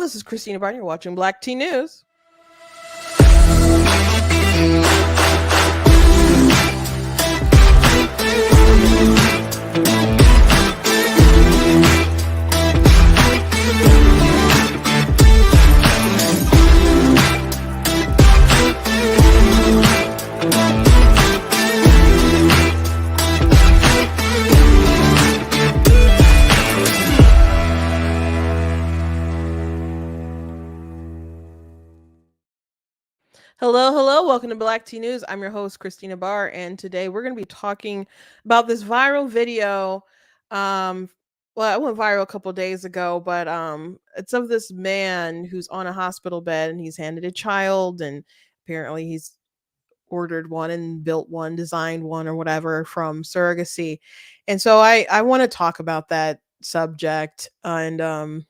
this is Christina Barton. You're watching Black Tea News. Hello. Welcome to Black Tea News. I'm your host, Christina Barr, and today we're going to be talking about this viral video. It went viral a couple days ago, but it's of this man who's on a hospital bed and he's handed a child, and apparently he's ordered one and built one, designed one, or whatever from surrogacy. And so I want to talk about that subject, and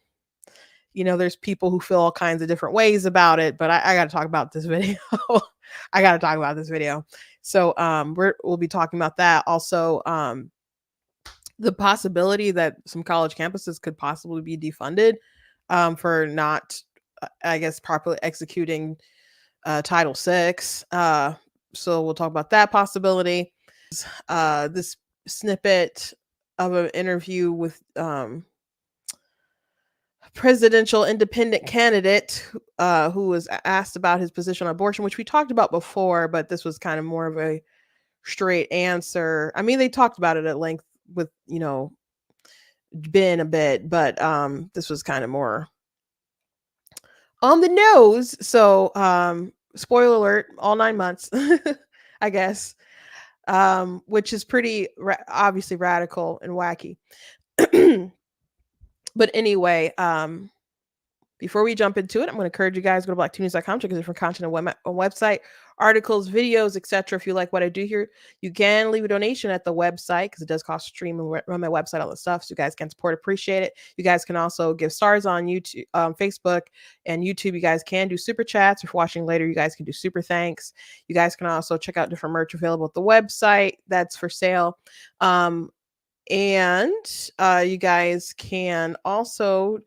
there's people who feel all kinds of different ways about it, but I got to talk about this video. I got to talk about this video. So we'll be talking about that. Also, the possibility that some college campuses could possibly be defunded for not, I guess, properly executing Title VI. So we'll talk about that possibility. This snippet of an interview with presidential independent candidate who was asked about his position on abortion, which we talked about before, but this was kind of more of a straight answer. I mean, they talked about it at length with, Ben a bit, but this was kind of more on the nose. So, spoiler alert, all 9 months, I guess, which is pretty obviously radical and wacky. But anyway, before we jump into it, I'm going to encourage you guys to go to blacktnews.com, check out different content on website, articles, videos, etc. If you like what I do here, you can leave a donation at the website because it does cost to stream and run my website, all that stuff. So you guys can support, appreciate it. You guys can also give stars on YouTube, Facebook, and YouTube. You guys can do super chats. If you're watching later, you guys can do super thanks. You guys can also check out different merch available at the website that's for sale. And you guys can also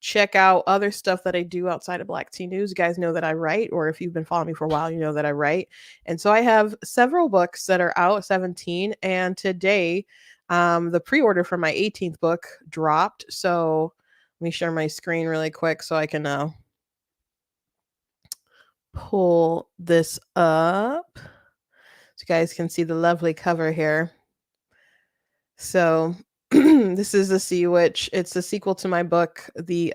check out other stuff that I do outside of Black Tea News. You guys know that I write, or if you've been following me for a while, you know that I write. And so I have several books that are out, 17. And today, the pre-order for my 18th book dropped. So let me share my screen really quick so I can pull this up so you guys can see the lovely cover here. So this is The Sea Witch. It's the sequel to my book, The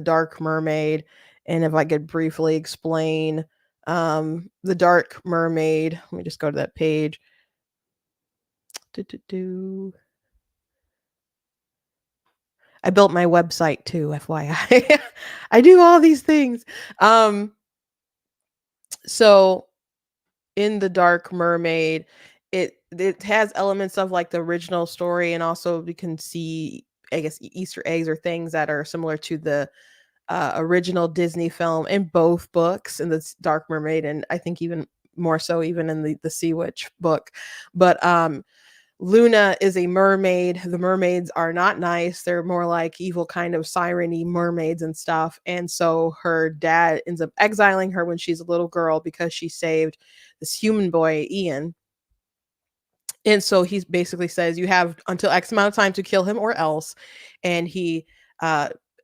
Dark Mermaid. And if I could briefly explain The Dark Mermaid, let me just go to that page. I built my website too, FYI. I do all these things. So in The Dark Mermaid, it has elements of like the original story, and also you can see, I guess, Easter eggs or things that are similar to the original Disney film in both books, in the Dark Mermaid, and I think even more so even in the Sea Witch book. But Luna is a mermaid. The mermaids are not nice. They're more like evil kind of siren-y mermaids and stuff. And so her dad ends up exiling her when she's a little girl because she saved this human boy, Ian. And so he basically says, you have until X amount of time to kill him or else. And he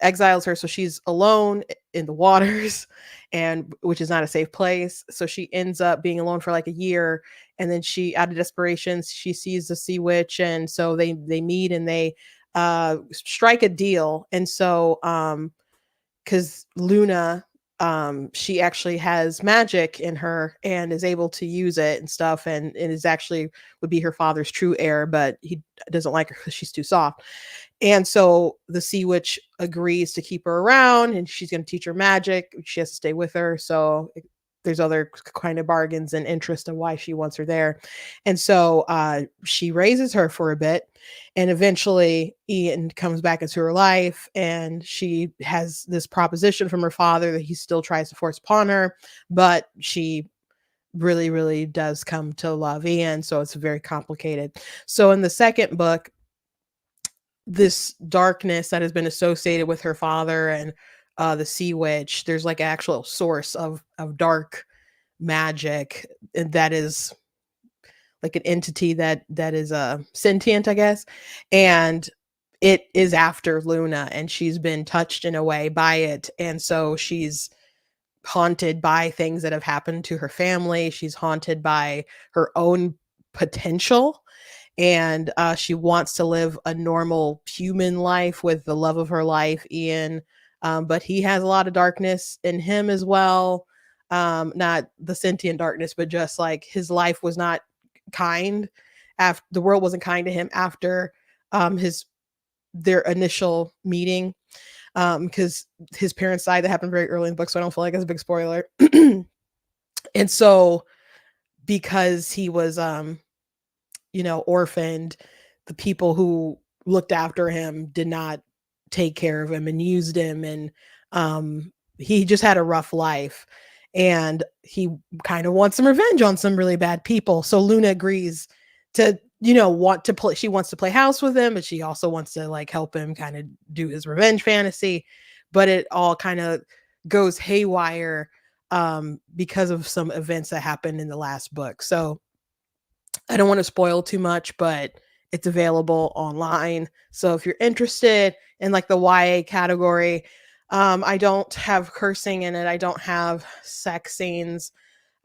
exiles her. So she's alone in the waters, and which is not a safe place. So she ends up being alone for like a year. And then she, out of desperation, she sees the Sea Witch. And so they meet and they strike a deal. And so because Luna, she actually has magic in her and is able to use it and stuff, and is actually would be her father's true heir, but he doesn't like her because she's too soft. And so the Sea Witch agrees to keep her around, and she's going to teach her magic. She has to stay with her. So there's other kind of bargains and interest in why she wants her there. And so she raises her for a bit, and eventually Ian comes back into her life, and she has this proposition from her father that he still tries to force upon her, but she really, really does come to love Ian. So it's very complicated. So in the second book, this darkness that has been associated with her father and the sea witch. There's like an actual source of dark magic that is like an entity that is sentient, I guess, and it is after Luna, and she's been touched in a way by it, and so she's haunted by things that have happened to her family. She's haunted by her own potential, and she wants to live a normal human life with the love of her life, Ian. But he has a lot of darkness in him as well. Not the sentient darkness, but just like his life was not kind. After the world wasn't kind to him after his their initial meeting, because his parents died. That happened very early in the book, so I don't feel like it's a big spoiler. And so, because he was orphaned, the people who looked after him did not take care of him and used him, and he just had a rough life, and he kind of wants some revenge on some really bad people. So Luna agrees to want to play. She wants to play house with him, but she also wants to like help him kind of do his revenge fantasy. But it all kind of goes haywire because of some events that happened in the last book. So I don't want to spoil too much, but it's available online. So if you're interested in like the YA category, I don't have cursing in it. I don't have sex scenes.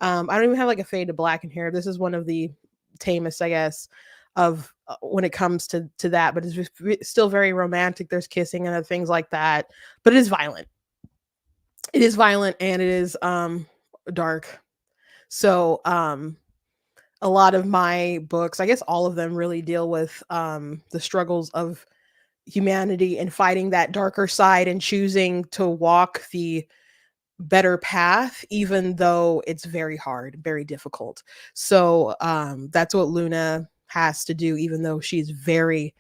I don't even have like a fade to black in here. This is one of the tamest, I guess, of when it comes to that. But it's still very romantic. There's kissing and other things like that. But it is violent. It is violent, and it is dark. So a lot of my books, I guess all of them, really deal with the struggles of humanity and fighting that darker side and choosing to walk the better path, even though it's very hard, very difficult. So that's what Luna has to do, even though she's very,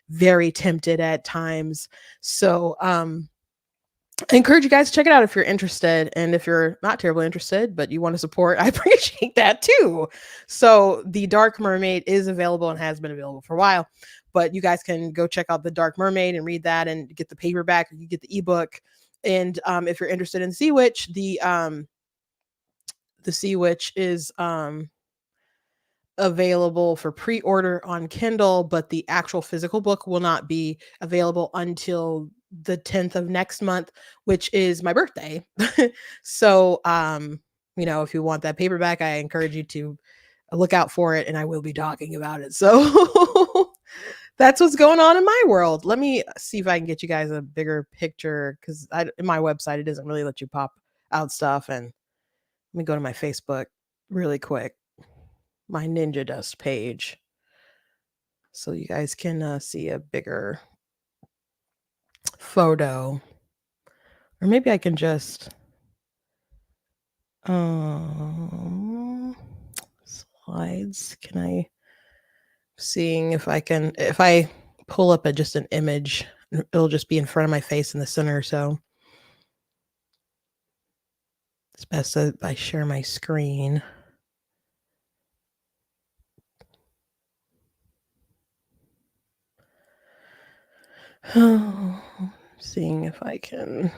very tempted at times. So I encourage you guys to check it out if you're interested. And if you're not terribly interested, but you want to support, I appreciate that too. So The Dark Mermaid is available and has been available for a while. But you guys can go check out The Dark Mermaid and read that and get the paperback, or you get the ebook. And if you're interested in Sea Witch, the Sea Witch is available for pre-order on Kindle, but the actual physical book will not be available until the 10th of next month, which is my birthday. So if you want that paperback, I encourage you to look out for it, and I will be talking about it. So that's what's going on in my world. Let me see if I can get you guys a bigger picture, because in my website it doesn't really let you pop out stuff. And let me go to my Facebook really quick, my Ninja Dust page, so you guys can see a bigger photo. Or maybe I can just slides. Can I seeing if I pull up just an image, it'll just be in front of my face in the center. So it's best that I share my screen. Seeing if I can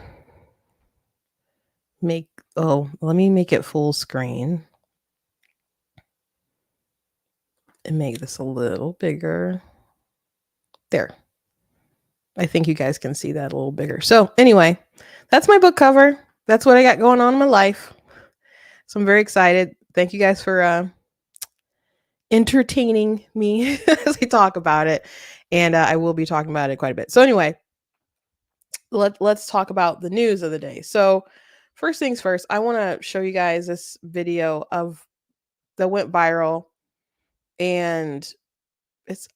let me make it full screen and make this a little bigger. There. I think you guys can see that a little bigger. So anyway, that's my book cover. That's what I got going on in my life. So I'm very excited. Thank you guys for entertaining me as I talk about it. And I will be talking about it quite a bit. So anyway, let's talk about the news of the day. So first things first, I want to show you guys this video that went viral, and it's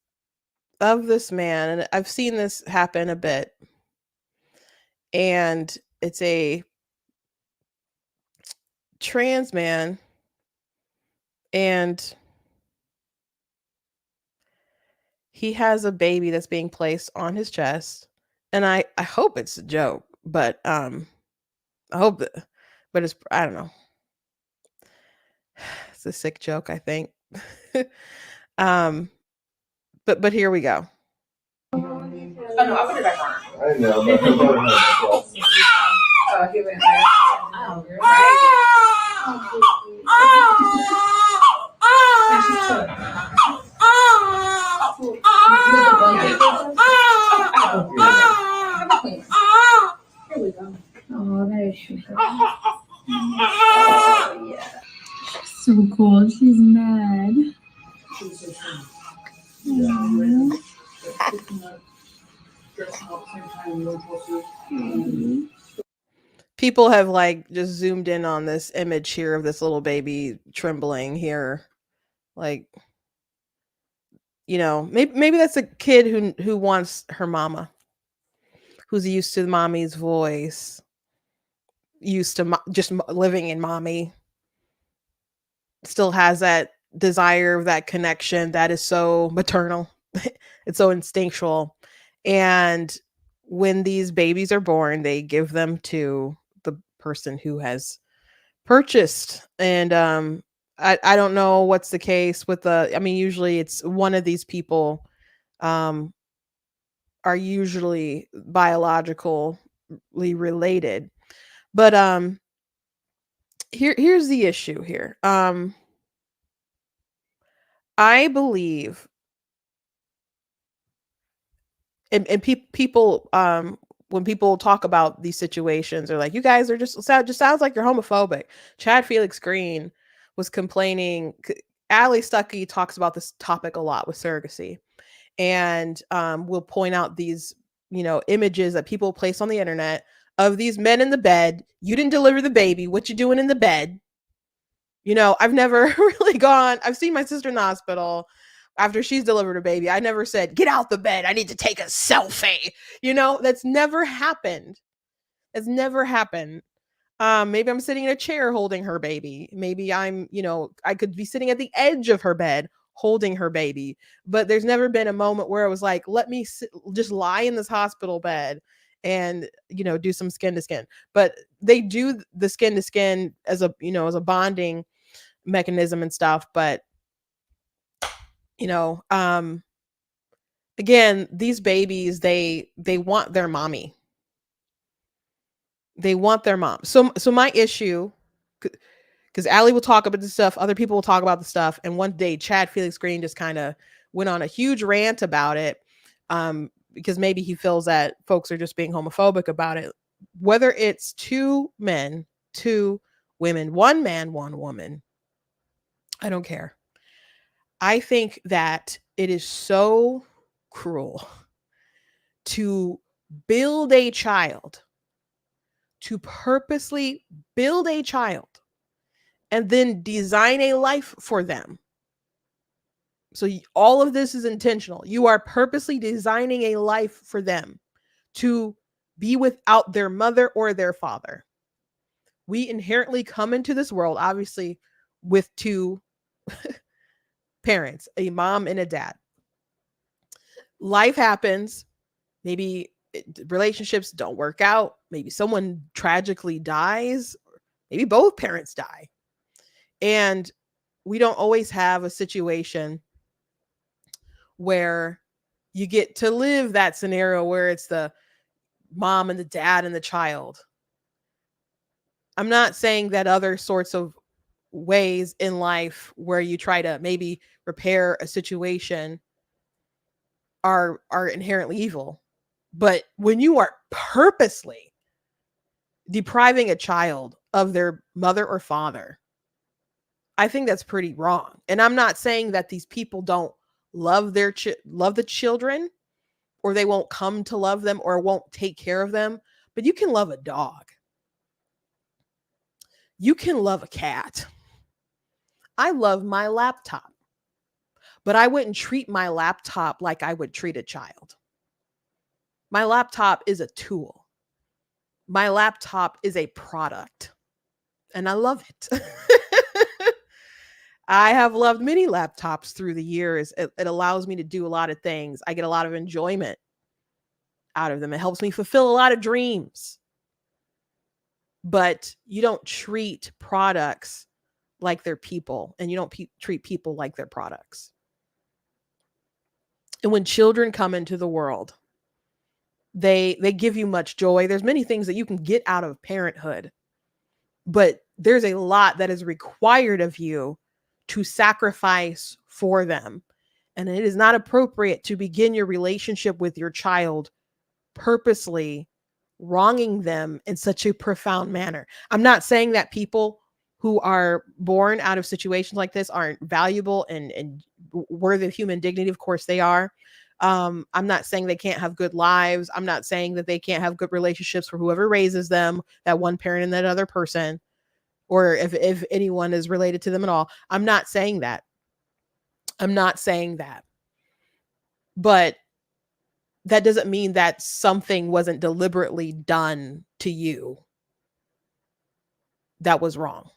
of this man, and I've seen this happen a bit. And it's a trans man, and he has a baby that's being placed on his chest. And I hope it's a joke, but I hope that, but I don't know. It's a sick joke, I think. But here we go. Oh no, I'll put it back on. I know, but He went right. Oh, and she took. Here we go. Oh, there she goes. Oh, yeah. So cool. She's mad. People have like just zoomed in on this image here of this little baby trembling here. Like, maybe that's a kid who wants her mama, who's used to mommy's voice, used to living in mommy, still has that desire of that connection that is so maternal. It's so instinctual. And when these babies are born, they give them to the person who has purchased. And I don't know what's the case with usually it's one of these people um are usually biologically related. But here's the issue here. I believe, and people when people talk about these situations, they're like, you guys are just sounds like you're homophobic. Chad Felix Green was complaining. Ali Stuckey talks about this topic a lot with surrogacy, and will point out these images that people place on the internet of these men in the bed. You didn't deliver the baby. What you doing in the bed? I've never really I've seen my sister in the hospital after she's delivered a baby. I never said, get out the bed, I need to take a selfie. That's never happened. It's never happened. Maybe I'm sitting in a chair holding her baby. Maybe I could be sitting at the edge of her bed holding her baby. But there's never been a moment where I was like, let me just lie in this hospital bed and do some skin to skin. But they do the skin to skin as a bonding mechanism and stuff. But again, these babies, they want their mommy. They want their mom. So my issue, because Allie will talk about the stuff, other people will talk about the stuff, and one day Chad Felix Green just kind of went on a huge rant about it, because maybe he feels that folks are just being homophobic about it. Whether it's 2 men, 2 women, 1 man, 1 woman, I don't care. I think that it is so cruel to build a child, to purposely build a child, and then design a life for them. So all of this is intentional. You are purposely designing a life for them to be without their mother or their father. We inherently come into this world, obviously, with 2 parents, a mom and a dad. Life happens. Maybe relationships don't work out. Maybe someone tragically dies. Maybe both parents die. And we don't always have a situation where you get to live that scenario where it's the mom and the dad and the child. I'm not saying that other sorts of ways in life where you try to maybe repair a situation are inherently evil. But when you are purposely depriving a child of their mother or father, I think that's pretty wrong. And I'm not saying that these people don't love love the children, or they won't come to love them or won't take care of them, but you can love a dog. You can love a cat. I love my laptop, but I wouldn't treat my laptop like I would treat a child. My laptop is a tool. My laptop is a product, and I love it. I have loved many laptops through the years. It allows me to do a lot of things. I get a lot of enjoyment out of them. It helps me fulfill a lot of dreams. But you don't treat products like they're people, and you don't treat people like they're products. And when children come into the world, They give you much joy. There's many things that you can get out of parenthood, but there's a lot that is required of you to sacrifice for them. And it is not appropriate to begin your relationship with your child purposely wronging them in such a profound manner. I'm not saying that people who are born out of situations like this aren't valuable and worthy of human dignity. Of course they are. I'm not saying they can't have good lives. I'm not saying that they can't have good relationships for whoever raises them, that one parent and that other person, or if anyone is related to them at all. I'm not saying that. I'm not saying that. But that doesn't mean that something wasn't deliberately done to you that was wrong.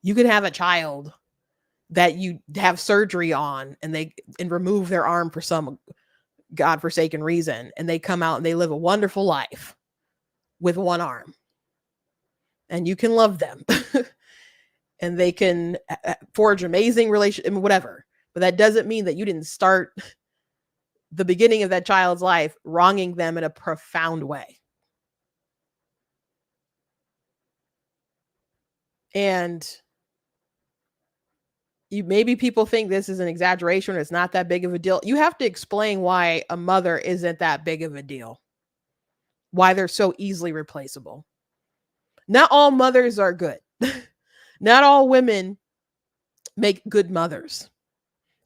You can have a child that you have surgery on and remove their arm for some godforsaken reason, and they come out and they live a wonderful life with one arm. And you can love them. And they can forge amazing relationship, whatever. But that doesn't mean that you didn't start the beginning of that child's life wronging them in a profound way. And maybe people think this is an exaggeration or it's not that big of a deal. You have to explain why a mother isn't that big of a deal, why they're so easily replaceable. Not all mothers are good. Not all women make good mothers.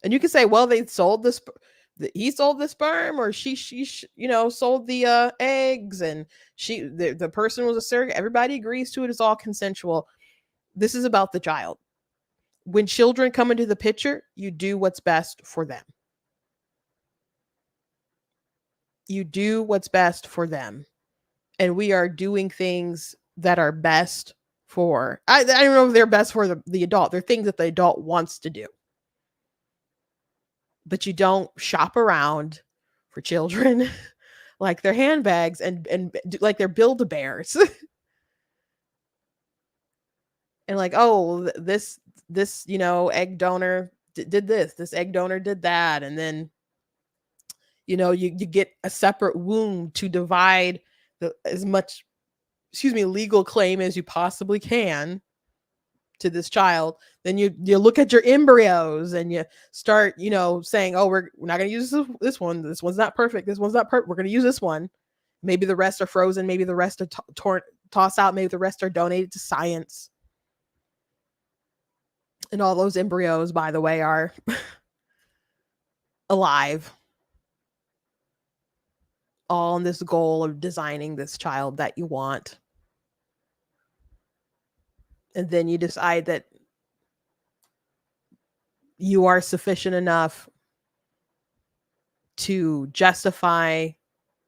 And you can say, well, he sold the sperm, or she sold the eggs, and the person was a surrogate. Everybody agrees to it. It's all consensual. This is about the child. When children come into the picture, you do what's best for them. You do what's best for them. And we are doing things that are best for, I don't know if they're best for the adult. They're things that the adult wants to do. But you don't shop around for children like they're handbags and like they're Build-A-Bears. And like, oh, this egg donor did this egg donor did that, and then you get a separate womb to divide as much legal claim as you possibly can to this child. Then you look at your embryos and you start saying, oh, we're not going to use this one, this one's not perfect, this one's not perfect, we're going to use this one. Maybe the rest are frozen, maybe the rest are tossed out, maybe the rest are donated to science. And all those embryos, by the way, are alive, all in this goal of designing this child that you want. And then you decide that you are sufficient enough to justify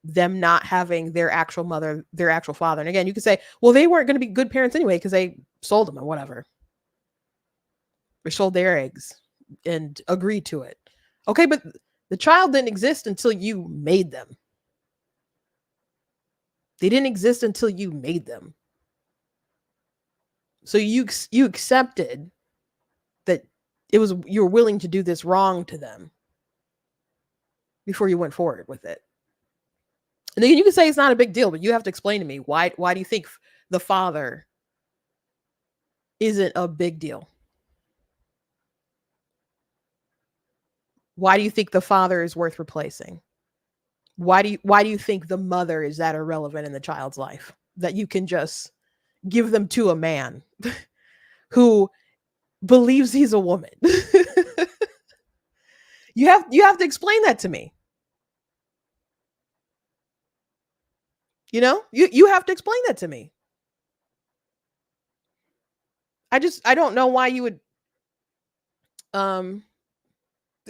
them not having their actual mother, their actual father. And again, you could say, well, they weren't going to be good parents anyway because they sold them or whatever. Or sold their eggs and agreed to it. Okay, but the child didn't exist until you made them. They didn't exist until you made them. So you accepted that you were willing to do this wrong to them before you went forward with it. And then you can say it's not a big deal, but you have to explain to me why do you think the father isn't a big deal? Why do you think the father is worth replacing? Why do you think the mother is that irrelevant in the child's life that you can just give them to a man who believes he's a woman? You have to explain that to me. You have to explain that to me. I don't know why you would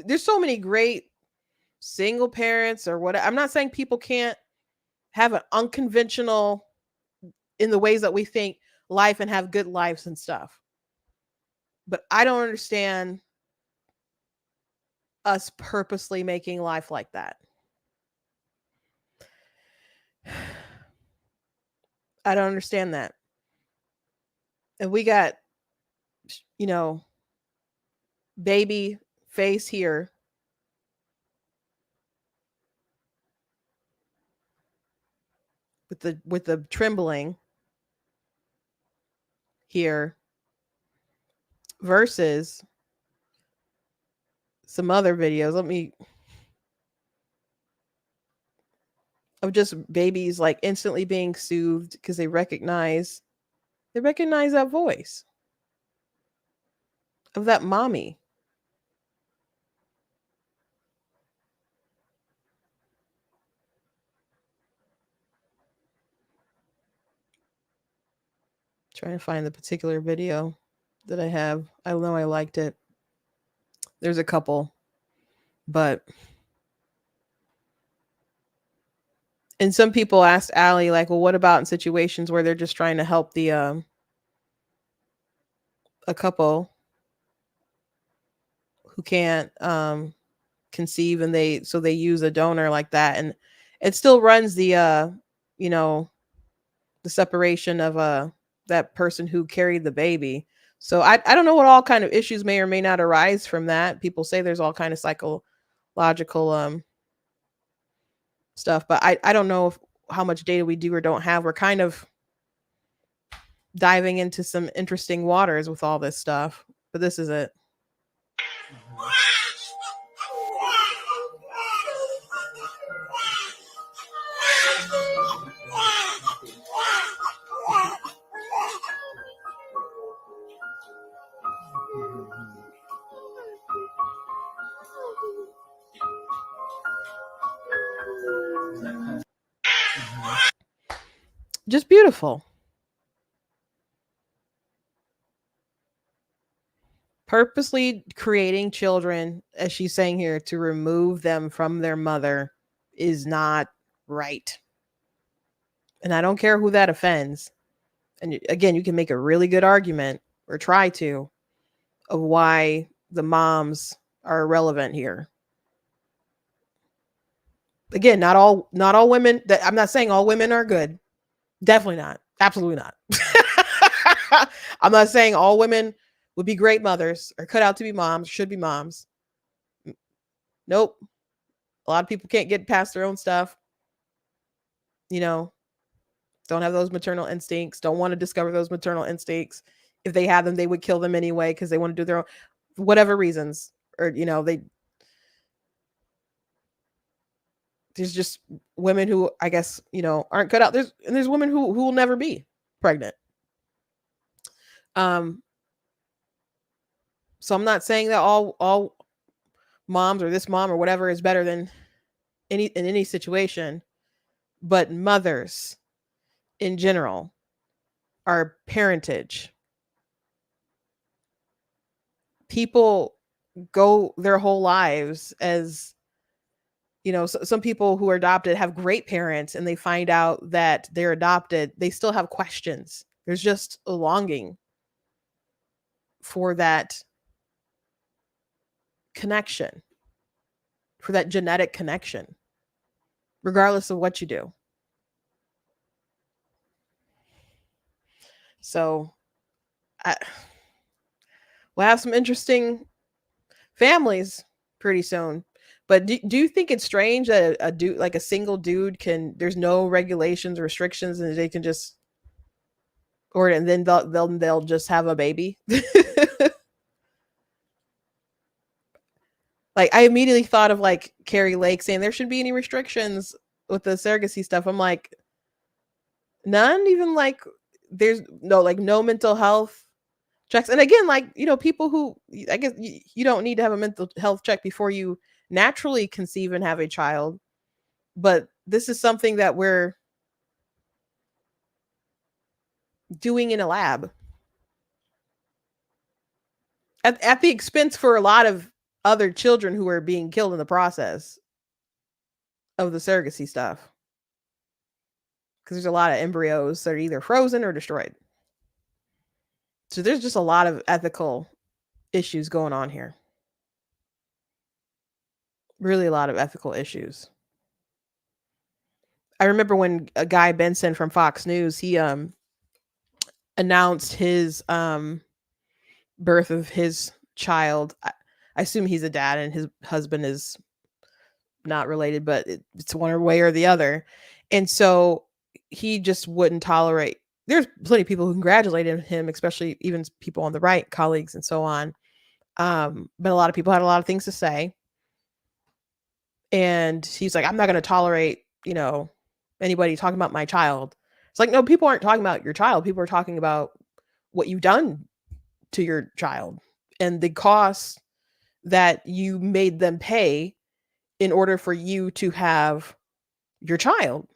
there's so many great single parents or what. I'm not saying people can't have an unconventional in the ways that we think life and have good lives and stuff. But I don't understand us purposely making life like that. I don't understand that. And we got, baby face here. with the trembling here versus some other videos. Let me of just babies like instantly being soothed because they recognize that voice of that mommy. Trying to find the particular video that I have. I know I liked it. There's a couple, but and some people asked Allie like, well, what about in situations where they're just trying to help the a couple who can't conceive and they use a donor like that, and it still runs the you know the separation of that person who carried the baby. So I don't know what all kind of issues may or may not arise from that. People say there's all kind of psychological stuff, but I don't know if how much data we do or don't have. We're kind of diving into some interesting waters with all this stuff, but this is it. Just beautiful. Purposely creating children, as she's saying here, to remove them from their mother is not right. And I don't care who that offends. And again, you can make a really good argument or try to of why the moms are irrelevant here. Again, not all women that I'm not saying all women are good. Definitely not. Absolutely not. I'm not saying all women would be great mothers or cut out to be moms, should be moms. Nope. A lot of people can't get past their own stuff. You know, don't have those maternal instincts, don't want to discover those maternal instincts. If they had them, they would kill them anyway because they want to do their own, whatever reasons. Or, there's just women who I guess, aren't cut out. There's women who will never be pregnant. So I'm not saying that all moms or this mom or whatever is better than in any situation, but mothers in general are parentage. People go their whole lives as some people who are adopted have great parents and they find out that they're adopted, they still have questions. There's just a longing for that connection, for that genetic connection, regardless of what you do. So we'll have some interesting families pretty soon. But do you think it's strange that a dude, like a single dude, there's no regulations or restrictions and they can just, and then they'll just have a baby? Like I immediately thought of like Carrie Lake saying there shouldn't be any restrictions with the surrogacy stuff. I'm like, none, even like there's no mental health checks. And again, like, people who I guess you don't need to have a mental health check before you naturally conceive and have a child. But this is something that we're doing in a lab at the expense for a lot of other children who are being killed in the process of the surrogacy stuff. Because there's a lot of embryos that are either frozen or destroyed. So there's just a lot of ethical issues going on here. Really a lot of ethical issues. I remember when a Guy Benson from Fox News, he announced his birth of his child. I assume he's a dad and his husband is not related, but it's one way or the other. And so he just wouldn't tolerate. There's plenty of people who congratulated him, especially even people on the right, colleagues and so on. But a lot of people had a lot of things to say. And he's like, I'm not going to tolerate, anybody talking about my child. It's like, no, people aren't talking about your child. People are talking about what you've done to your child and the costs that you made them pay in order for you to have your child.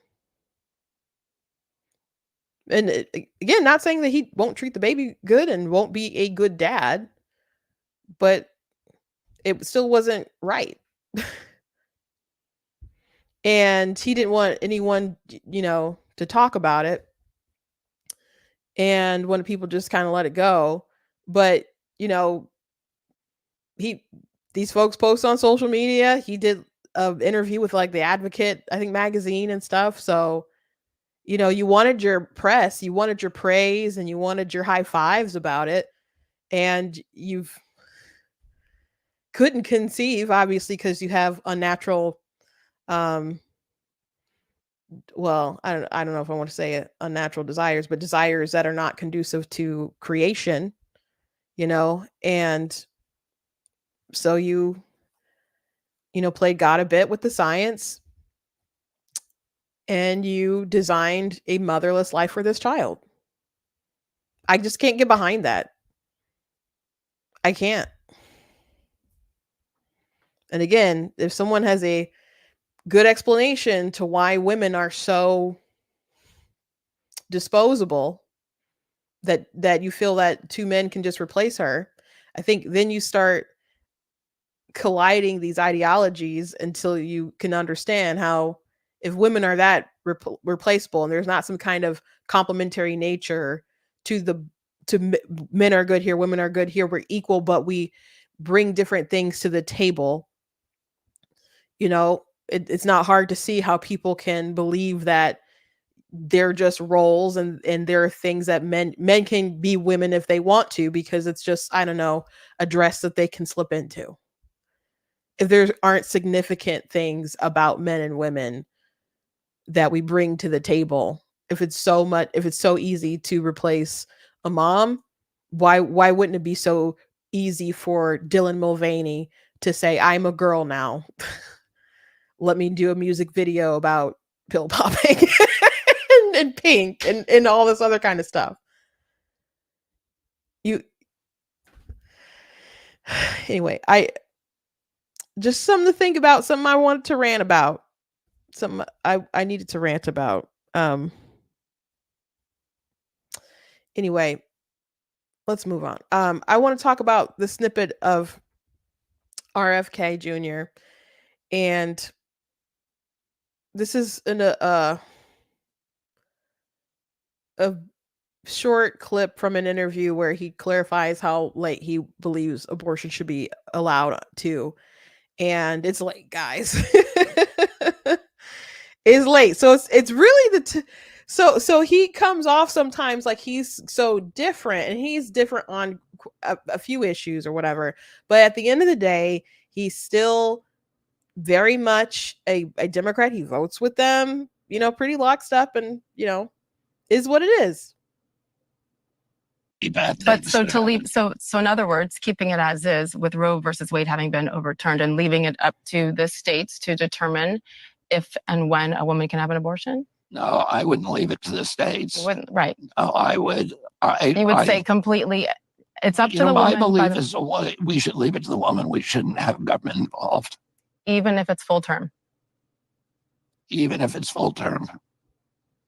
And again, not saying that he won't treat the baby good and won't be a good dad, but it still wasn't right. And he didn't want anyone, to talk about it. And when people just kind of let it go. But, he these folks post on social media. He did an interview with like the Advocate, I think, magazine and stuff. So, you wanted your press, you wanted your praise, and you wanted your high fives about it. And you've couldn't conceive, obviously, because you have unnatural, well, I don't know if I want to say it, unnatural desires, but desires that are not conducive to creation, and so you played God a bit with the science, and you designed a motherless life for this child. I just can't get behind that. I can't. And again, if someone has a good explanation to why women are so disposable, that you feel that two men can just replace her, I think then you start colliding these ideologies until you can understand how, if women are that replaceable and there's not some kind of complementary nature to men are good here, women are good here, we're equal, but we bring different things to the table. It's not hard to see how people can believe that they're just roles, and there are things that men can be women if they want to, because it's just, I don't know, a dress that they can slip into. If there aren't significant things about men and women that we bring to the table, if it's so easy to replace a mom, why wouldn't it be so easy for Dylan Mulvaney to say, I'm a girl now? Let me do a music video about pill popping and pink and all this other kind of stuff. Anyway, I just something to think about, something I wanted to rant about. Something I needed to rant about. Anyway, let's move on. I want to talk about the snippet of RFK Jr. And this is a short clip from an interview where he clarifies how late he believes abortion should be allowed to. And it's late, guys. It's late. So it's really so he comes off sometimes like he's so different, and he's different on a few issues or whatever. But at the end of the day, he's still very much a Democrat. He votes with them, pretty locked up, and, is what it is. But so to leave, so in other words, keeping it as is with Roe versus Wade having been overturned and leaving it up to the states to determine if and when a woman can have an abortion? No, I wouldn't leave it to the states. You wouldn't, right? No, I would. You would say completely. It's up to the woman. My belief is we should leave it to the woman. We shouldn't have government involved, even if it's full term. Even if it's full term.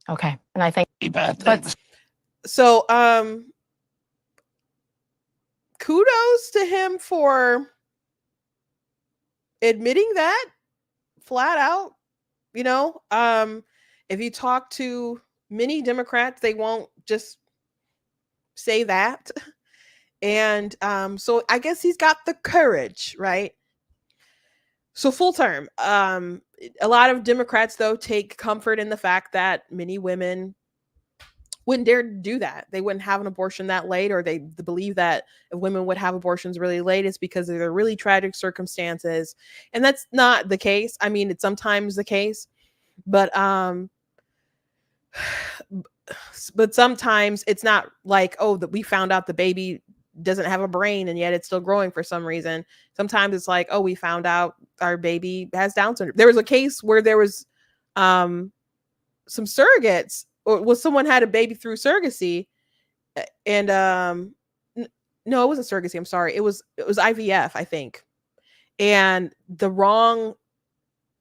Okay, and I think bad things. So, kudos to him for admitting that flat out. If you talk to many Democrats, they won't just say that. And so I guess he's got the courage, right? So full term. A lot of Democrats, though, take comfort in the fact that many women wouldn't dare do that. They wouldn't have an abortion that late, or they believe that if women would have abortions really late, it's because of their really tragic circumstances. And that's not the case. I mean, it's sometimes the case, but But sometimes it's not like, oh, that we found out the baby doesn't have a brain and yet it's still growing for some reason. Sometimes it's like, oh, we found out our baby has Down syndrome. There was a case where there was some surrogates, or was someone had a baby through surrogacy, and no, it wasn't surrogacy. I'm sorry. It was IVF, I think. And the wrong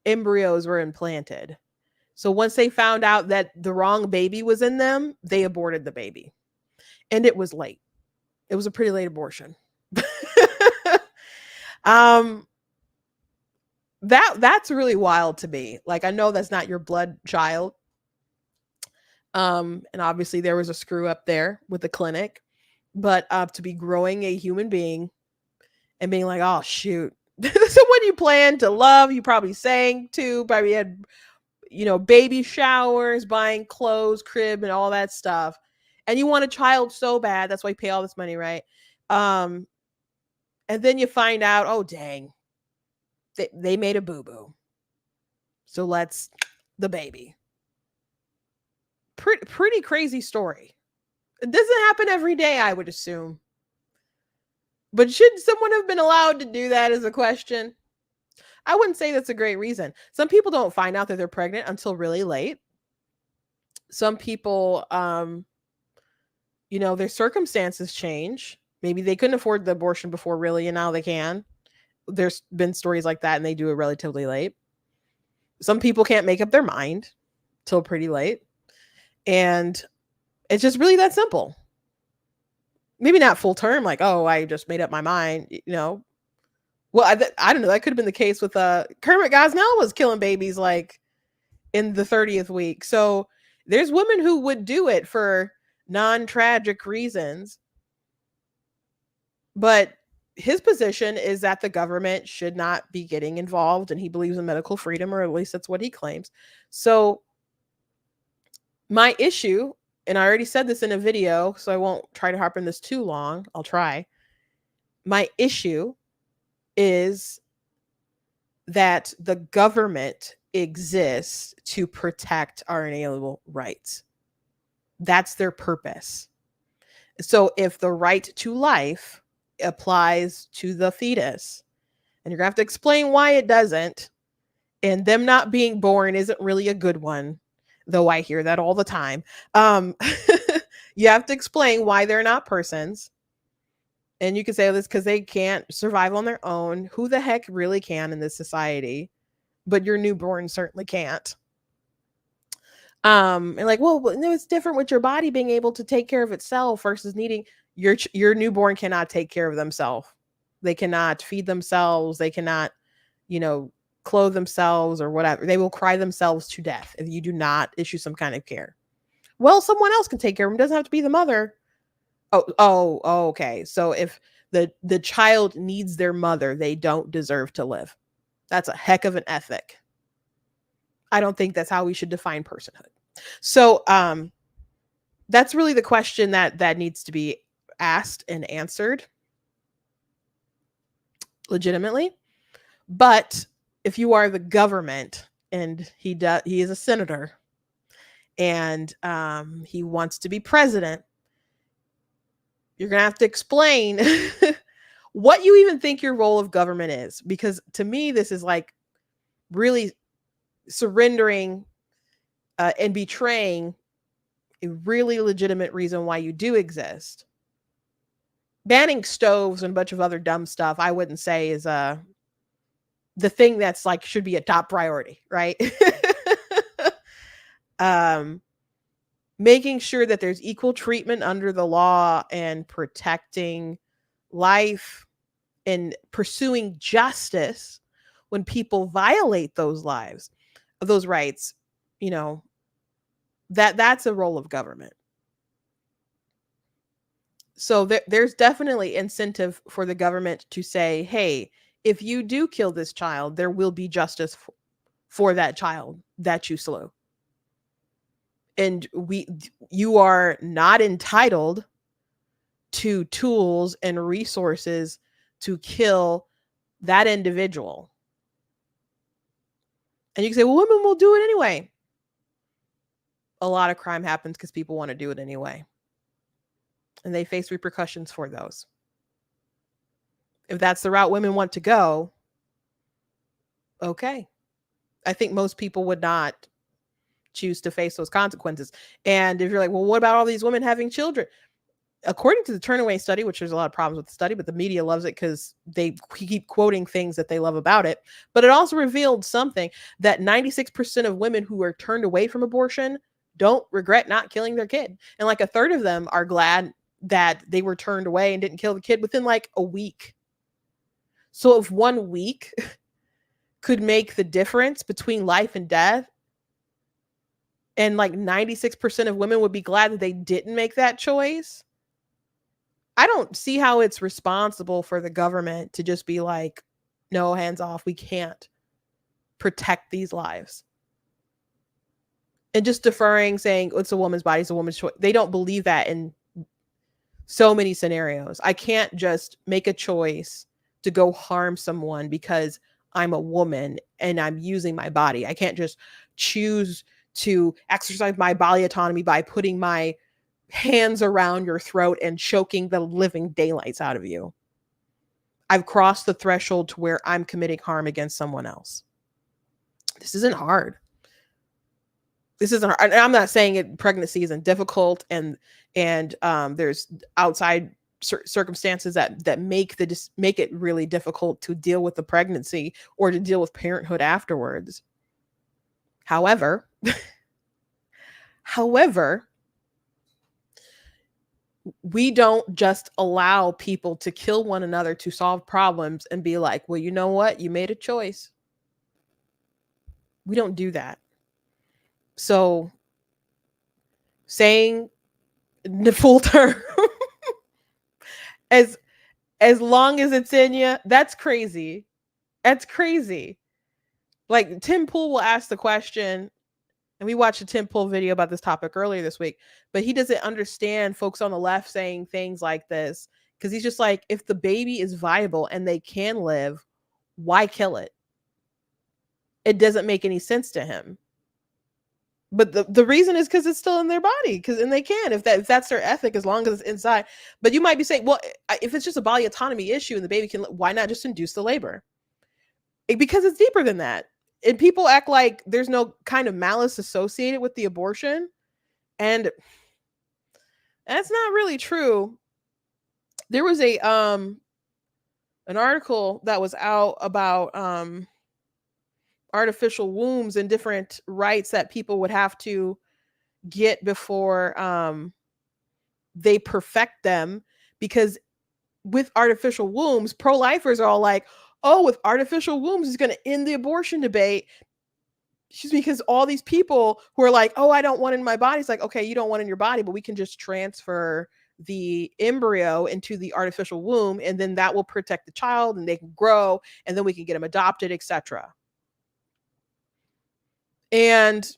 embryos were implanted. So once they found out that the wrong baby was in them, they aborted the baby. And it was late. It was a pretty late abortion. That's really wild to me. Like, I know that's not your blood child. And obviously there was a screw up there with the clinic, but to be growing a human being and being like, oh shoot, someone you plan to love, you probably sang to, probably had, baby showers, buying clothes, crib, and all that stuff. And you want a child so bad. That's why you pay all this money, right? And then you find out, oh, dang, they made a boo-boo. So the baby. Pretty crazy story. It doesn't happen every day, I would assume. But should someone have been allowed to do that is a question. I wouldn't say that's a great reason. Some people don't find out that they're pregnant until really late. Some people, their circumstances change. Maybe they couldn't afford the abortion before, really, and now they can. There's been stories like that, and they do it relatively late. Some people can't make up their mind till pretty late. And it's just really that simple. Maybe not full term, like, oh, I just made up my mind, Well, I don't know. That could have been the case with Kermit Gosnell was killing babies like in the 30th week. So there's women who would do it for non-tragic reasons. But his position is that the government should not be getting involved, and he believes in medical freedom, or at least that's what he claims. So my issue, and I already said this in a video, so I won't try to harp on this too long. I'll try. My issue is that the government exists to protect our inalienable rights. That's their purpose. So if the right to life applies to the fetus, and you're going to have to explain why it doesn't, and them not being born isn't really a good one, though I hear that all the time. You have to explain why they're not persons. And you can say, oh, this because they can't survive on their own. Who the heck really can in this society? But your newborn certainly can't. And like, well, no, it's different with your body being able to take care of itself versus needing your newborn cannot take care of themselves. They cannot feed themselves. They cannot, clothe themselves or whatever. They will cry themselves to death if you do not issue some kind of care. Well, someone else can take care of them. It doesn't have to be the mother. Oh, okay. So if the child needs their mother, they don't deserve to live. That's a heck of an ethic. I don't think that's how we should define personhood. So that's really the question that needs to be asked and answered legitimately. But if you are the government, and he is a senator, and he wants to be president, you're going to have to explain what you even think your role of government is. Because to me, this is like really surrendering and betraying a really legitimate reason why you do exist. Banning stoves and a bunch of other dumb stuff, I wouldn't say is the thing that's like should be a top priority, right? Making sure that there's equal treatment under the law and protecting life and pursuing justice when people violate those rights, that's a role of government. So there's definitely incentive for the government to say, hey, if you do kill this child, there will be justice for that child that you slew. And you are not entitled to tools and resources to kill that individual. And you can say, well, women will do it anyway. a lot of crime happens because people want to do it anyway. And they face repercussions for those. If that's the route women want to go, okay. I think most people would not choose to face those consequences. And if you're like, well, what about all these women having children? According to the Turnaway study, which there's a lot of problems with the study, but the media loves it because they keep quoting things that they love about it. But it also revealed something, that 96% of women who are turned away from abortion don't regret not killing their kid. And like a third of them are glad that they were turned away and didn't kill the kid within like a week. So if 1 week could make the difference between life and death, and like 96% of women would be glad that they didn't make that choice, I don't see how it's responsible for the government to just be like, no, hands off. We can't protect these lives. And just deferring, saying it's a woman's body, it's a woman's choice. They don't believe that in so many scenarios. I can't just make a choice to go harm someone because I'm a woman and I'm using my body. I can't just choose to exercise my body autonomy by putting my hands around your throat and choking the living daylights out of you. I've crossed the threshold to where I'm committing harm against someone else. This isn't hard. This isn't hard. I'm not saying pregnancy isn't difficult, and there's outside circumstances that make it really difficult to deal with the pregnancy or to deal with parenthood afterwards. However, we don't just allow people to kill one another to solve problems and be like, well, you know what? You made a choice. We don't do that. So saying the full term as long as it's in you, that's crazy. That's crazy. Like Tim Pool will ask the question, and we watched a Tim Pool video about this topic earlier this week, but he doesn't understand folks on the left saying things like this, because he's just like, if the baby is viable and they can live, why kill it? It doesn't make any sense to him. But the reason is because it's still in their body, and they can, if that's their ethic, as long as it's inside. But you might be saying, well, if it's just a body autonomy issue and the baby can, why not just induce the labor? Because it's deeper than that. And people act like there's no kind of malice associated with the abortion. And that's not really true. There was an article that was out about artificial wombs and different rights that people would have to get before they perfect them. Because with artificial wombs, pro-lifers are all like, oh, with artificial wombs is going to end the abortion debate. Excuse me, because all these people who are like, oh, I don't want it in my body. It's like, okay, you don't want it in your body, but we can just transfer the embryo into the artificial womb, and then that will protect the child and they can grow, and then we can get them adopted, etc. And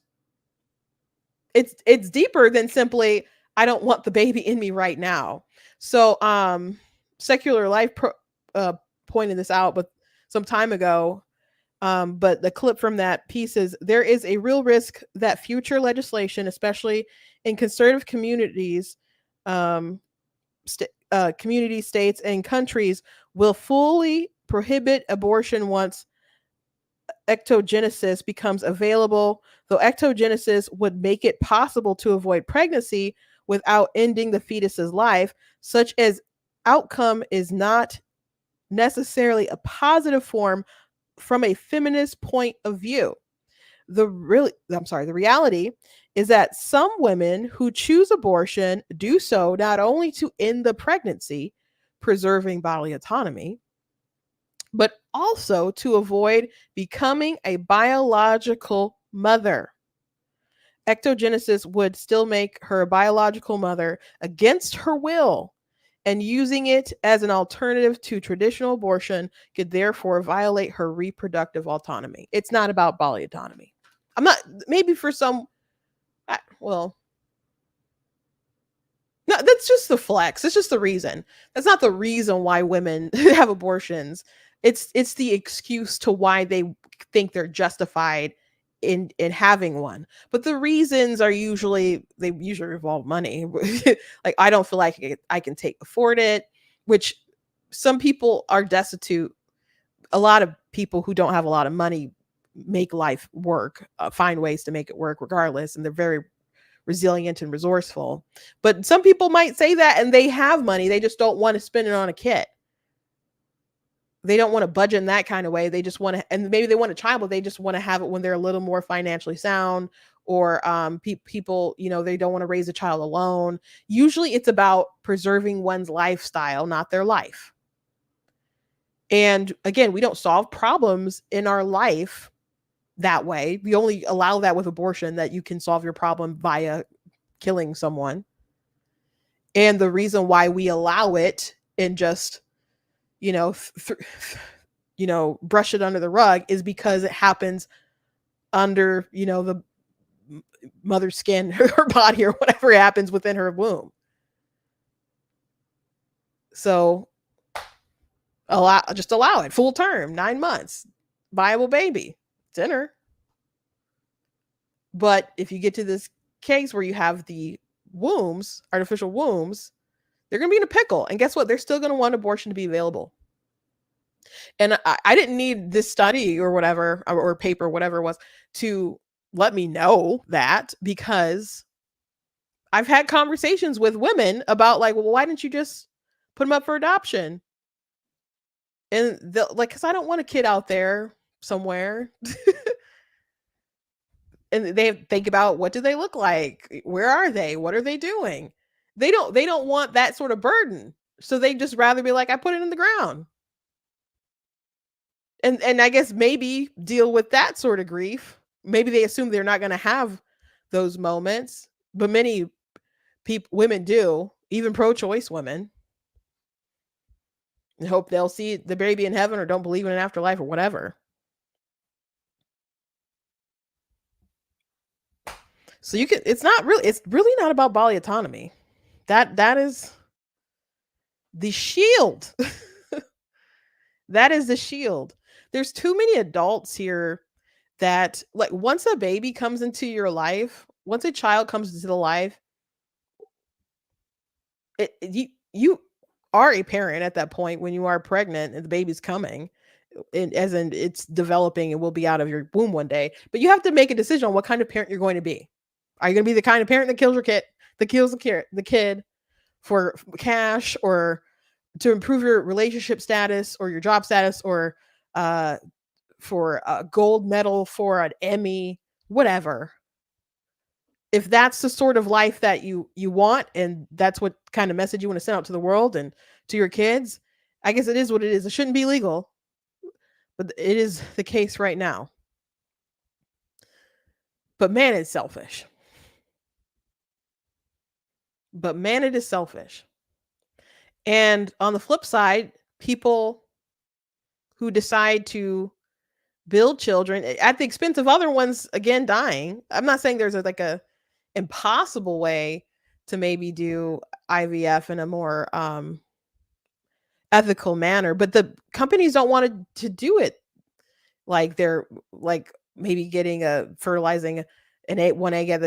it's deeper than simply, I don't want the baby in me right now. So Secular Life pointed this out, but some time ago. But the clip from that piece is, there is a real risk that future legislation, especially in conservative communities, states and countries, will fully prohibit abortion once ectogenesis becomes available, though ectogenesis would make it possible to avoid pregnancy without ending the fetus's life. Such as outcome is not necessarily a positive form from a feminist point of view. The reality is that some women who choose abortion do so not only to end the pregnancy, preserving bodily autonomy, but also to avoid becoming a biological mother. Ectogenesis would still make her a biological mother against her will, and using it as an alternative to traditional abortion could therefore violate her reproductive autonomy. It's not about bodily autonomy. I'm not, maybe for some, well, no, that's just the flex. It's just the reason. That's not the reason why women have abortions. It's the excuse to why they think they're justified in having one. But the reasons are usually involve money. Like, I don't feel like I can afford it, which some people are destitute. A lot of people who don't have a lot of money make life work, find ways to make it work regardless, and they're very resilient and resourceful. But some people might say that and they have money, they just don't want to spend it on a kid. They don't want to budget in that kind of way. They just want to, and maybe they want a child, but they just want to have it when they're a little more financially sound, or people, they don't want to raise a child alone. Usually it's about preserving one's lifestyle, not their life. And again, we don't solve problems in our life that way. We only allow that with abortion, that you can solve your problem via killing someone. And the reason why we allow it and just, brush it under the rug is because it happens under, the mother's skin, her body, or whatever happens within her womb. So allow it full term, 9 months, viable baby, dinner. But if you get to this case where you have the wombs, artificial wombs, they're going to be in a pickle. And guess what? They're still going to want abortion to be available. And I didn't need this study or whatever, or paper, whatever it was, to let me know that, because I've had conversations with women about, like, well, why didn't you just put them up for adoption? And because I don't want a kid out there somewhere. And they think about, what do they look like? Where are they? What are they doing? They don't want that sort of burden. So they just rather be like, I put it in the ground. And I guess maybe deal with that sort of grief. Maybe they assume they're not going to have those moments, but many women do, even pro-choice women, and hope they'll see the baby in heaven, or don't believe in an afterlife, or whatever. So it's really not about body autonomy. That is the shield. That is the shield. There's too many adults here that, like, once a baby comes into your life, once a child comes into the life, you are a parent at that point when you are pregnant and the baby's coming, as in it's developing and will be out of your womb one day. But you have to make a decision on what kind of parent you're going to be. Are you going to be the kind of parent that kills the kid for cash, or to improve your relationship status or your job status, or for a gold medal, for an Emmy, whatever? If that's the sort of life that you want, and that's what kind of message you want to send out to the world and to your kids, I guess it is what it is. It shouldn't be legal, but it is the case right now. But man, it's selfish. It is selfish. And on the flip side, people who decide to build children at the expense of other ones, again, dying. I'm not saying there's a impossible way to maybe do IVF in a more ethical manner, but the companies don't want to do it. Like, they're like maybe getting fertilizing one egg at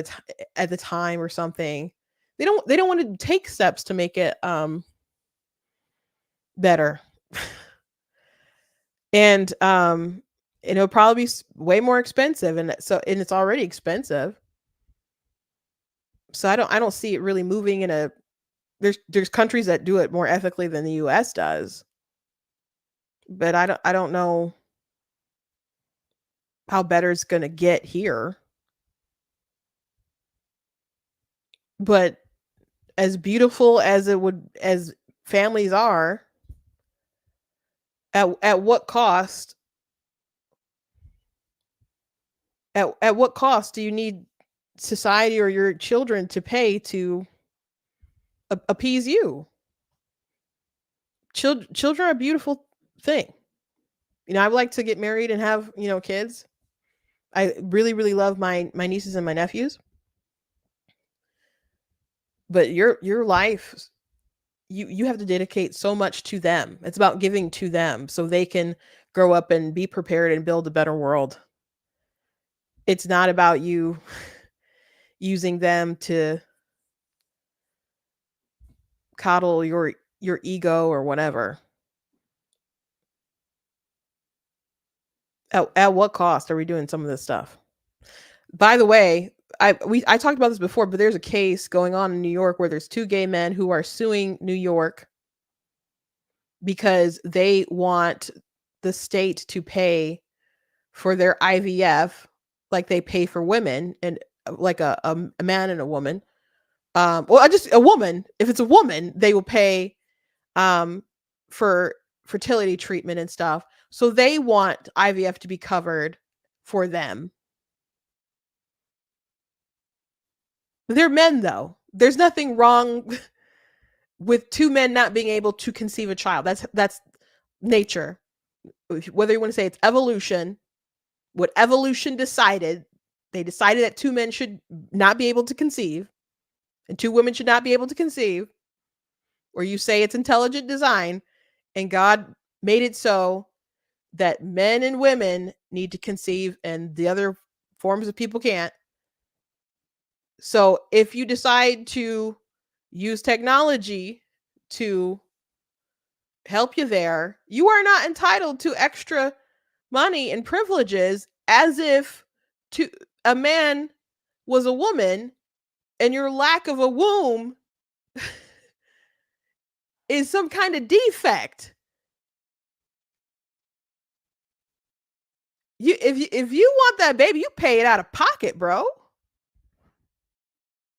the time or something. They don't want to take steps to make it better. And it'll probably be way more expensive, and it's already expensive. So I don't see it really moving in there's countries that do it more ethically than the US does. But I don't know how better it's going to get here. But as beautiful as as families are, at what cost? At what cost do you need society or your children to pay to appease you? Children are a beautiful thing. I would like to get married and have, kids. I really, really love my nieces and my nephews. But your life, you have to dedicate so much to them. It's about giving to them so they can grow up and be prepared and build a better world. It's not about you using them to coddle your ego or whatever. At what cost are we doing some of this stuff? By the way, I talked about this before, but there's a case going on in New York where there's 2 gay men who are suing New York because they want the state to pay for their IVF like they pay for women, and like a man and a woman. Well, just a woman. If it's a woman, they will pay for fertility treatment and stuff. So they want IVF to be covered for them. They're men, though. There's nothing wrong with 2 men not being able to conceive a child. That's nature. Whether you want to say it's evolution, what evolution decided, they decided that 2 men should not be able to conceive and 2 women should not be able to conceive, or you say it's intelligent design, and God made it so that men and women need to conceive and the other forms of people can't. So if you decide to use technology to help you there, you are not entitled to extra money and privileges as if a man was a woman and your lack of a womb is some kind of defect. If you want that baby, you pay it out of pocket, bro.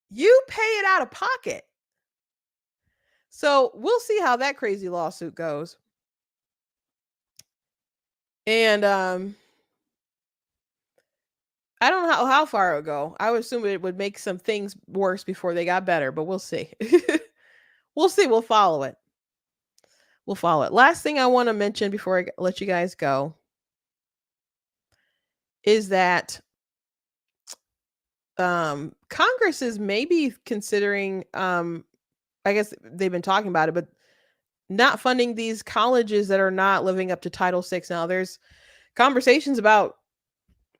You pay it out of pocket. So we'll see how that crazy lawsuit goes. And I don't know how far it would go. I would assume it would make some things worse before they got better, but we'll see. We'll see. We'll follow it. We'll follow it. Last thing I want to mention before I let you guys go is that Congress is maybe considering, I guess they've been talking about it, but not funding these colleges that are not living up to Title VI. Now, there's conversations about,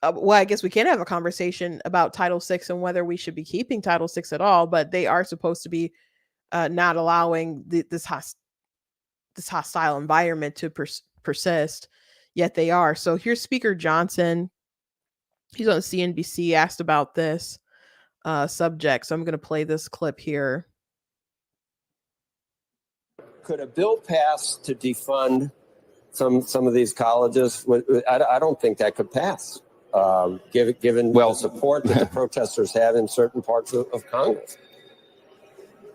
well, I guess we can have a conversation about Title VI and whether we should be keeping Title VI at all, but they are supposed to be not allowing this hostile environment to persist, yet they are. So here's Speaker Johnson. He's on CNBC, asked about this subject. So I'm going to play this clip here. Could a bill pass to defund some of these colleges? I don't think that could pass, given the support that the protesters have in certain parts of Congress.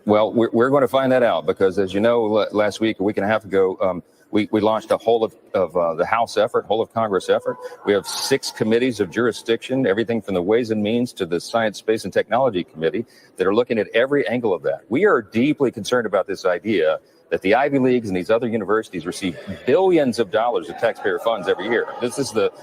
Well, we're going to find that out because, as you know, last week, a week and a half ago, we launched a whole of the House effort, whole of Congress effort. We have 6 committees of jurisdiction, everything from the Ways and Means to the Science, Space, and Technology Committee that are looking at every angle of that. We are deeply concerned about this idea that the Ivy Leagues and these other universities receive billions of dollars of taxpayer funds every year. This is the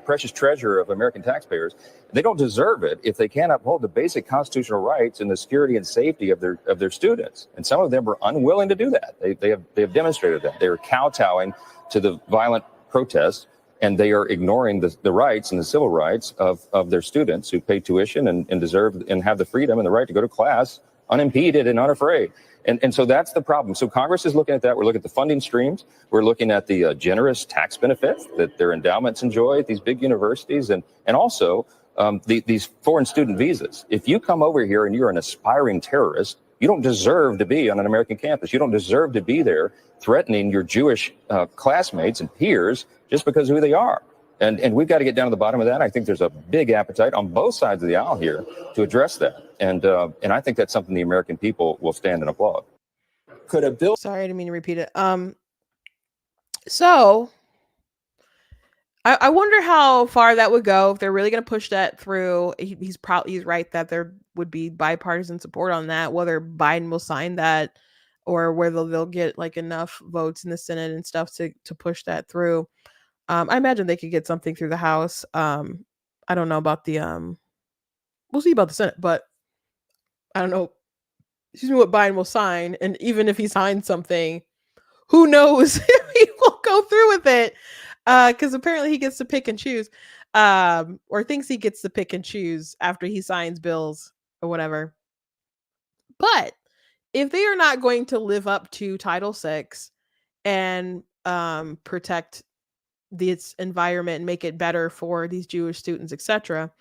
precious treasure of American taxpayers. They don't deserve it if they can't uphold the basic constitutional rights and the security and safety of their students. And some of them are unwilling to do that. They have demonstrated that. They are kowtowing to the violent protests, and they are ignoring the rights and the civil rights of their students who pay tuition and deserve and have the freedom and the right to go to class unimpeded and unafraid. And so that's the problem. So Congress is looking at that. We're looking at the funding streams. We're looking at the generous tax benefits that their endowments enjoy at these big universities, and also these foreign student visas. If you come over here and you're an aspiring terrorist, you don't deserve to be on an American campus. You don't deserve to be there threatening your Jewish classmates and peers just because of who they are. And we've got to get down to the bottom of that. I think there's a big appetite on both sides of the aisle here to address that. And I think that's something the American people will stand and applaud. Could a bill? Sorry, I didn't mean to repeat it. So I wonder how far that would go if they're really going to push that through. He's right that there would be bipartisan support on that, whether Biden will sign that or whether they'll get like enough votes in the Senate and stuff to push that through. I imagine they could get something through the House. I don't know about the we'll see about the Senate, but I don't know. Excuse me, what Biden will sign, and even if he signs something, who knows if he will go through with it. Because apparently he gets to pick and choose, or thinks he gets to pick and choose after he signs bills or whatever. But if they are not going to live up to Title VI and protect this environment and make it better for these Jewish students, etc.,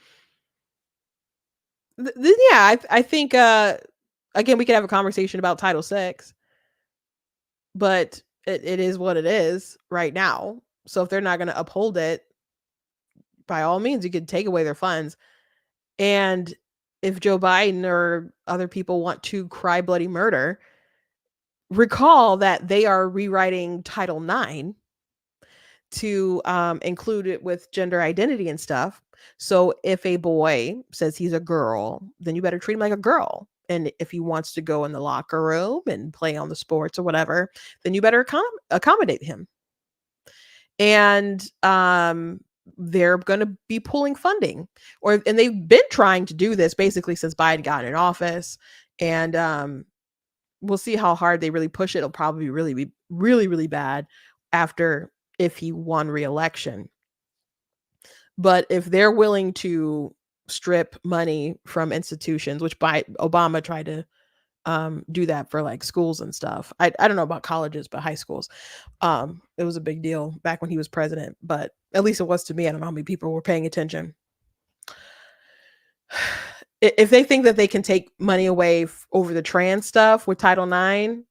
then yeah, I think again we could have a conversation about Title VI, but it is what it is right now. So if they're not going to uphold it, by all means, you could take away their funds. And if Joe Biden or other people want to cry bloody murder, recall that they are rewriting Title IX to include it with gender identity and stuff. So if a boy says he's a girl, then you better treat him like a girl. And if he wants to go in the locker room and play on the sports or whatever, then you better accommodate him. And they're going to be pulling funding, and they've been trying to do this basically since Biden got in office. And we'll see how hard they really push it. It'll probably be really bad if he won re-election. But if they're willing to strip money from institutions, which Obama tried to do that for like schools and stuff. I don't know about colleges, but high schools. It was a big deal back when he was president, but at least it was to me. I don't know how many people were paying attention. If they think that they can take money away over the trans stuff with Title IX,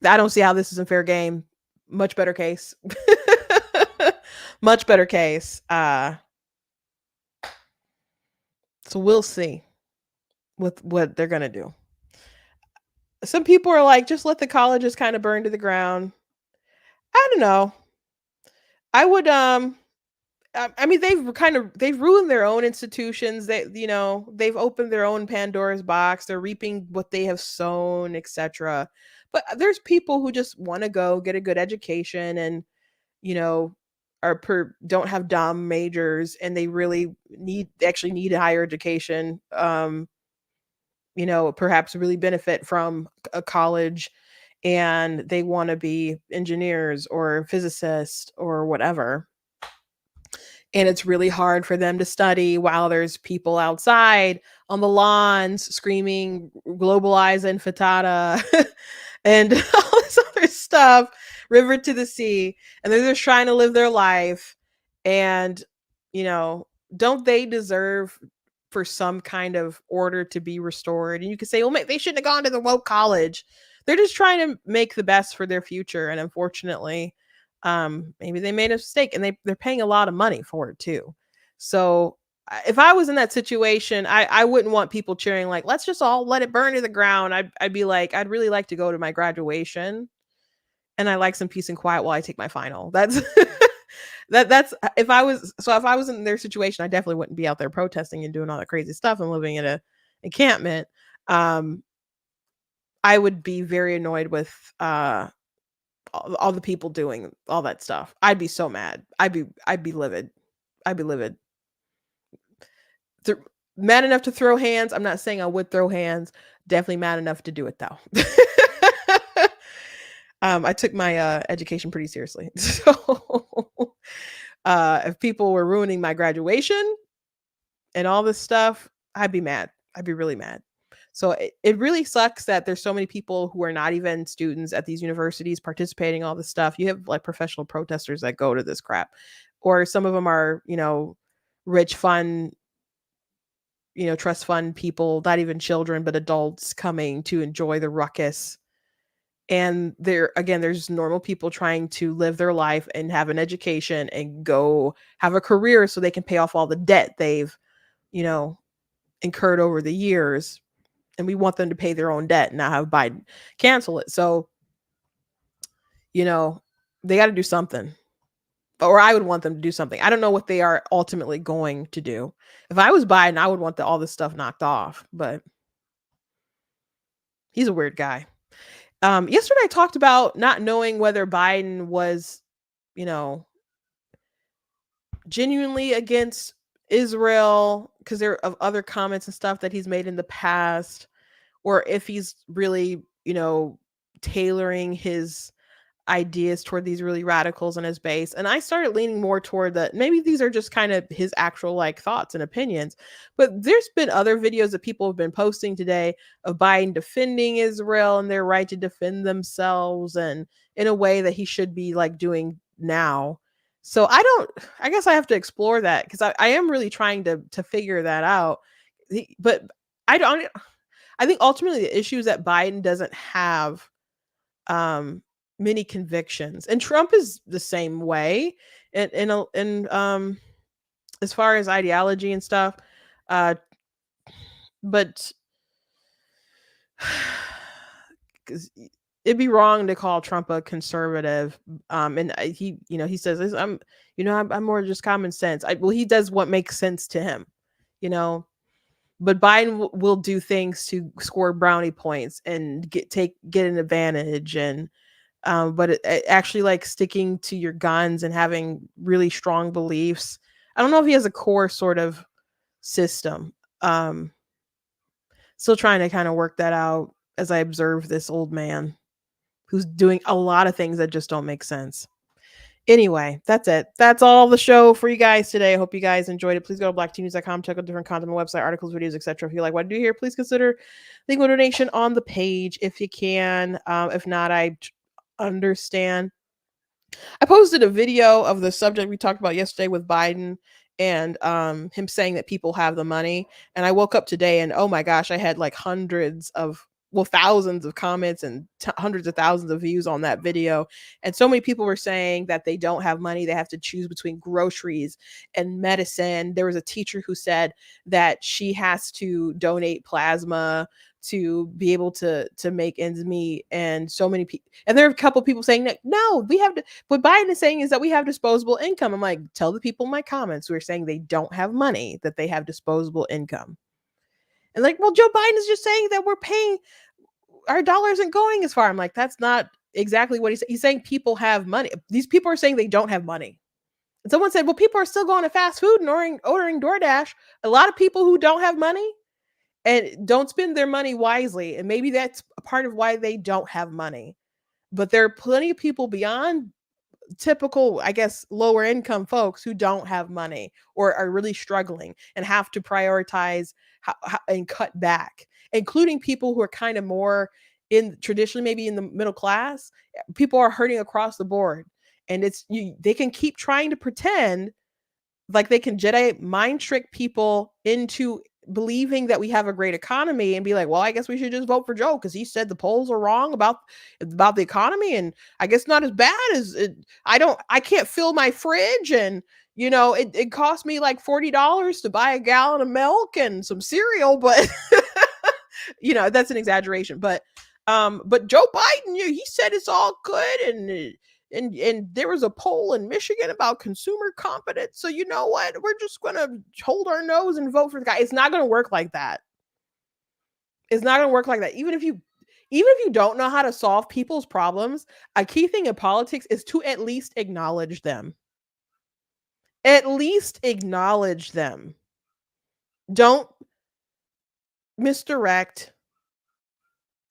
I don't see how this isn't fair game. Much better case. Much better case. So we'll see with what they're gonna do. Some people are like, just let the colleges kind of burn to the ground. I don't know. I would I mean they've ruined their own institutions. They've opened their own Pandora's box. They're reaping what they have sown, etc. But there's people who just want to go get a good education and don't have dumb majors, and they really need a higher education. Perhaps really benefit from a college, and they want to be engineers or physicists or whatever. And it's really hard for them to study while there's people outside on the lawns screaming globalize and fatata and all this other stuff, river to the sea. And they're just trying to live their life. And, don't they deserve for some kind of order to be restored? And you could say, well, they shouldn't have gone to the woke college. They're just trying to make the best for their future. And unfortunately, maybe they made a mistake, and they're paying a lot of money for it too. So if I was in that situation, I wouldn't want people cheering like, let's just all let it burn to the ground. I'd be like, I'd really like to go to my graduation, and I like some peace and quiet while I take my final. That's that's if I was in their situation, I definitely wouldn't be out there protesting and doing all that crazy stuff and living in a encampment. I would be very annoyed with all the people doing all that stuff. I'd be so mad. I'd be livid. I'd be livid. Mad enough to throw hands. I'm not saying I would throw hands. Definitely mad enough to do it though. I took my education pretty seriously. So if people were ruining my graduation and all this stuff, I'd be mad. I'd be really mad. So it really sucks that there's so many people who are not even students at these universities participating in all this stuff. You have like professional protesters that go to this crap, or some of them are, rich, fun, trust fund people, not even children, but adults coming to enjoy the ruckus. And there's normal people trying to live their life and have an education and go have a career so they can pay off all the debt they've, incurred over the years. And we want them to pay their own debt and not have Biden cancel it. So, they got to do something, or I would want them to do something. I don't know what they are ultimately going to do. If I was Biden, I would want all this stuff knocked off, but he's a weird guy. Yesterday I talked about not knowing whether Biden was, genuinely against Israel because there are other comments and stuff that he's made in the past, or if he's really, tailoring his ideas toward these really radicals in his base, and I started leaning more toward that maybe these are just kind of his actual like thoughts and opinions. But there's been other videos that people have been posting today of Biden defending Israel and their right to defend themselves, and in a way that he should be like doing now. So I guess I have to explore that, because I am really trying to figure that out. But I think ultimately the issue is that Biden doesn't have many convictions, and Trump is the same way. And as far as ideology and stuff, uh, but 'cause it'd be wrong to call Trump a conservative. And he says this, I'm more just common sense. Well, he does what makes sense to him, you know. But Biden will do things to score brownie points and get an advantage. And but it actually like sticking to your guns and having really strong beliefs. I don't know if he has a core sort of system. Still trying to kind of work that out as I observe this old man who's doing a lot of things that just don't make sense. Anyway, that's it. That's all the show for you guys today. I hope you guys enjoyed it. Please go to blacktnews.com, check out different content on the website, articles, videos, etc. If you like what I do here, please consider leaving a donation on the page if you can. If not, I understand. I posted a video of the subject we talked about yesterday with Biden and him saying that people have the money. And I woke up today and oh my gosh, I had like thousands of comments and hundreds of thousands of views on that video. And so many people were saying that they don't have money. They have to choose between groceries and medicine. There was a teacher who said that she has to donate plasma to be able to make ends meet. And so many people, and there are a couple people saying that no, we have to, what Biden is saying is that we have disposable income. I'm like, tell the people in my comments who are saying they don't have money that they have disposable income. And like, well, Joe Biden is just saying that we're paying, our dollar isn't going as far. I'm like, that's not exactly what he's saying. People have money. These people are saying they don't have money. And someone said, well, people are still going to fast food and ordering DoorDash. A lot of people who don't have money and don't spend their money wisely. And maybe that's a part of why they don't have money. But there are plenty of people beyond typical, I guess, lower income folks who don't have money or are really struggling and have to prioritize and cut back, including people who are kind of more in traditionally maybe in the middle class. People are hurting across the board, and they can keep trying to pretend like they can Jedi mind trick people into believing that we have a great economy and be like, well, I guess we should just vote for Joe because he said the polls are wrong about the economy, and I guess not as bad as it. I can't fill my fridge, and it cost me like $40 to buy a gallon of milk and some cereal, but that's an exaggeration. But Joe Biden, he said it's all good, and there was a poll in Michigan about consumer confidence. So you know what? We're just going to hold our nose and vote for the guy. It's not going to work like that. It's not going to work like that. Even if you don't know how to solve people's problems, a key thing in politics is to at least acknowledge them. At least acknowledge them. Don't misdirect.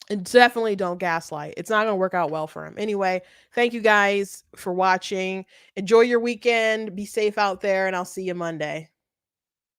And definitely don't gaslight. It's not going to work out well for him. Anyway, thank you guys for watching. Enjoy your weekend. Be safe out there, and I'll see you Monday.